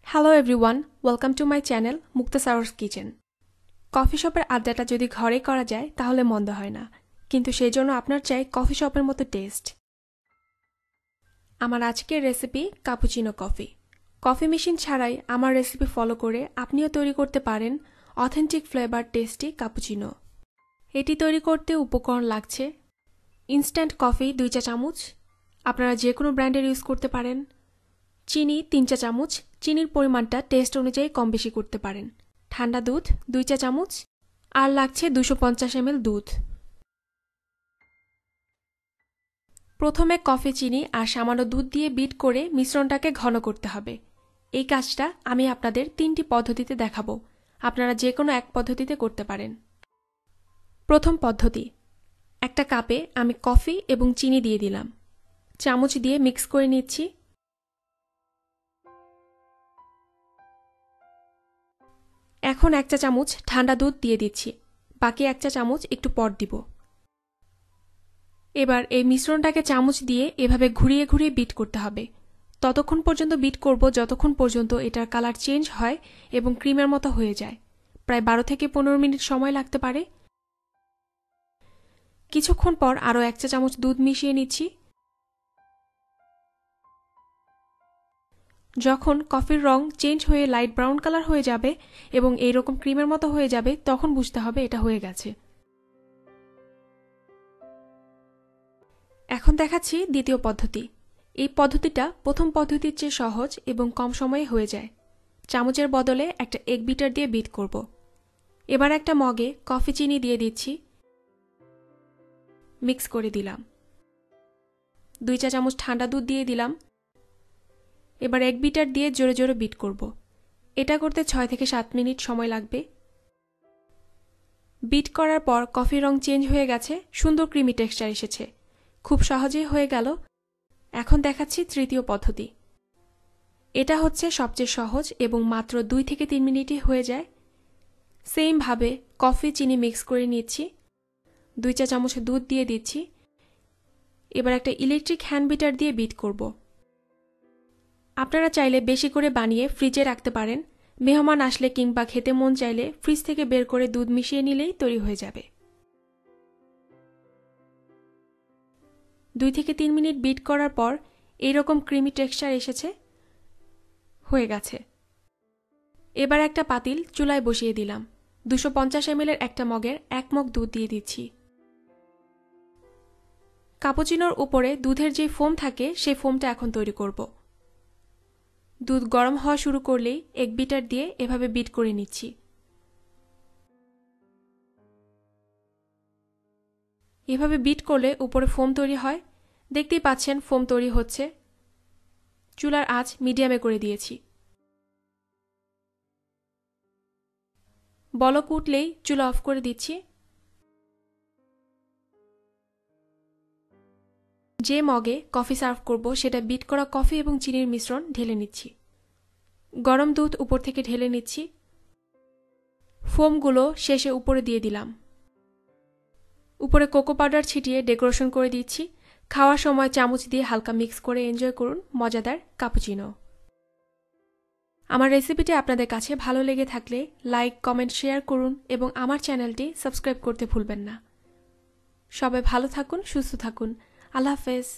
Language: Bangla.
Hello everyone, welcome to my channel Muktasar's kitchen. Coffee শপের আড্ডাটা যদি ঘরে করা যায় তাহলে মন্দ হয় না, কিন্তু সেই জন্য আপনার চাই কফি শপের মতো টেস্ট। আমার আজকের recipe cappuccino coffee. Coffee machine ছাড়াই আমার রেসিপি ফলো করে আপনিও তৈরি করতে পারেন অথেন্টিক ফ্লেভার টেস্টি কাপুচিনো। এটি তৈরি করতে উপকরণ লাগছে ইনস্ট্যান্ট কফি 2 চা চামচ, আপনারা যে কোনো ব্র্যান্ডের ইউজ করতে পারেন। চিনি 3 চা চামচ, চিনির পরিমাণটা টেস্ট অনুযায়ী কম বেশি করতে পারেন। ঠান্ডা দুধ 2 চা চামচ, আর লাগছে 250 ml দুধ। প্রথমে কফি, চিনি আর সামান্য দুধ দিয়ে বিট করে মিশ্রণটাকে ঘন করতে হবে। এই কাজটা আমি আপনাদের 3টি পদ্ধতিতে দেখাবো, আপনারা যে কোনো এক পদ্ধতিতে করতে পারেন। প্রথম পদ্ধতি, একটা কাপে আমি কফি এবং চিনি দিয়ে দিলাম, চামচ দিয়ে মিক্স করে নিচ্ছি। এখন 1 চা চামচ ঠান্ডা দুধ দিয়ে দিচ্ছি, বাকি 1 চা চামচ একটু পর দিব। এবার এই মিশ্রণটাকে চামচ দিয়ে এভাবে ঘুরিয়ে ঘুরিয়ে বিট করতে হবে। ততক্ষণ পর্যন্ত বিট করব যতক্ষণ পর্যন্ত এটার কালার চেঞ্জ হয় এবং ক্রিমের মতো হয়ে যায়। প্রায় 12 থেকে 15 মিনিট সময় লাগতে পারে। কিছুক্ষণ পর আরও 1 চা চামচ দুধ মিশিয়ে নিচ্ছি। যখন কফির রং চেঞ্জ হয়ে লাইট ব্রাউন কালার হয়ে যাবে এবং এইরকম ক্রিমের মতো হয়ে যাবে, তখন বুঝতে হবে এটা হয়ে গেছে। এখন দেখাচ্ছি দ্বিতীয় পদ্ধতি। এই পদ্ধতিটা প্রথম পদ্ধতির চেয়ে সহজ এবং কম সময়ে হয়ে যায়। চামচের বদলে একটা এগ বিটার দিয়ে বিট করব। এবার একটা মগে কফি, চিনি দিয়ে দিচ্ছি, মিক্স করে দিলাম। 2 চা চামচ ঠান্ডা দুধ দিয়ে দিলাম। এবার এগ বিটার দিয়ে জোরে জোরে বিট করব। এটা করতে 6 থেকে 7 মিনিট সময় লাগবে। বিট করার পর কফির রং চেঞ্জ হয়ে গেছে, সুন্দর ক্রিমি টেক্সচার এসেছে। খুব সহজেই হয়ে গেল। এখন দেখাচ্ছি তৃতীয় পদ্ধতি। এটা হচ্ছে সবচেয়ে সহজ এবং মাত্র 2 থেকে 3 মিনিটই হয়ে যায়। সেম ভাবে কফি, চিনি মিক্স করে নিচ্ছি, 2 চা চামচ দুধ দিয়ে দিচ্ছি। এবার একটা ইলেকট্রিক হ্যান্ড বিটার দিয়ে বিট করব। আপনারা চাইলে বেশি করে বানিয়ে ফ্রিজে রাখতে পারেন। মেহমান আসলে কিংবা খেতে মন চাইলে ফ্রিজ থেকে বের করে দুধ মিশিয়ে নিলেই তৈরি হয়ে যাবে। 2 থেকে 3 মিনিট বিট করার পর এইরকম ক্রিমি টেক্সচার এসেছে, হয়ে গেছে। এবার একটা পাতিল চুলায় বসিয়ে দিলাম। 250 ml এর একটা মগের 1 মগ দুধ দিয়ে দিচ্ছি। কাপুচিনোর উপরে দুধের যে ফোম থাকে সেই ফোমটা এখন তৈরি করব। দুধ গরম হওয়া শুরু করলেই এগ বিটার দিয়ে এভাবে বিট করে নিচ্ছি। এভাবে বিট করলে উপরে ফোম তৈরি হয়। দেখতেই পাচ্ছেন ফোম তৈরি হচ্ছে। চুলার আঁচ মিডিয়ামে করে দিয়েছি। বলক উঠলেই চুলা অফ করে দিচ্ছি। যে মগে কফি সার্ভ করব সেটা বিট করা কফি এবং চিনির মিশ্রণ ঢেলে নিচ্ছি। গরম দুধ উপর থেকে ঢেলে নিচ্ছি। ফোমগুলো শেষে উপরে দিয়ে দিলাম। উপরে কোকো পাউডার ছিটিয়ে ডেকোরেশন করে দিচ্ছি। খাওয়ার সময় চামচ দিয়ে হালকা মিক্স করে এনজয় করুন মজাদার কাপুচিনো। আমার রেসিপিটি আপনাদের কাছে ভালো লেগে থাকলে লাইক, কমেন্ট, শেয়ার করুন এবং আমার চ্যানেলটি সাবস্ক্রাইব করতে ভুলবেন না। সবাই ভালো থাকুন, সুস্থ থাকুন। আল্লাহ হাফেজ।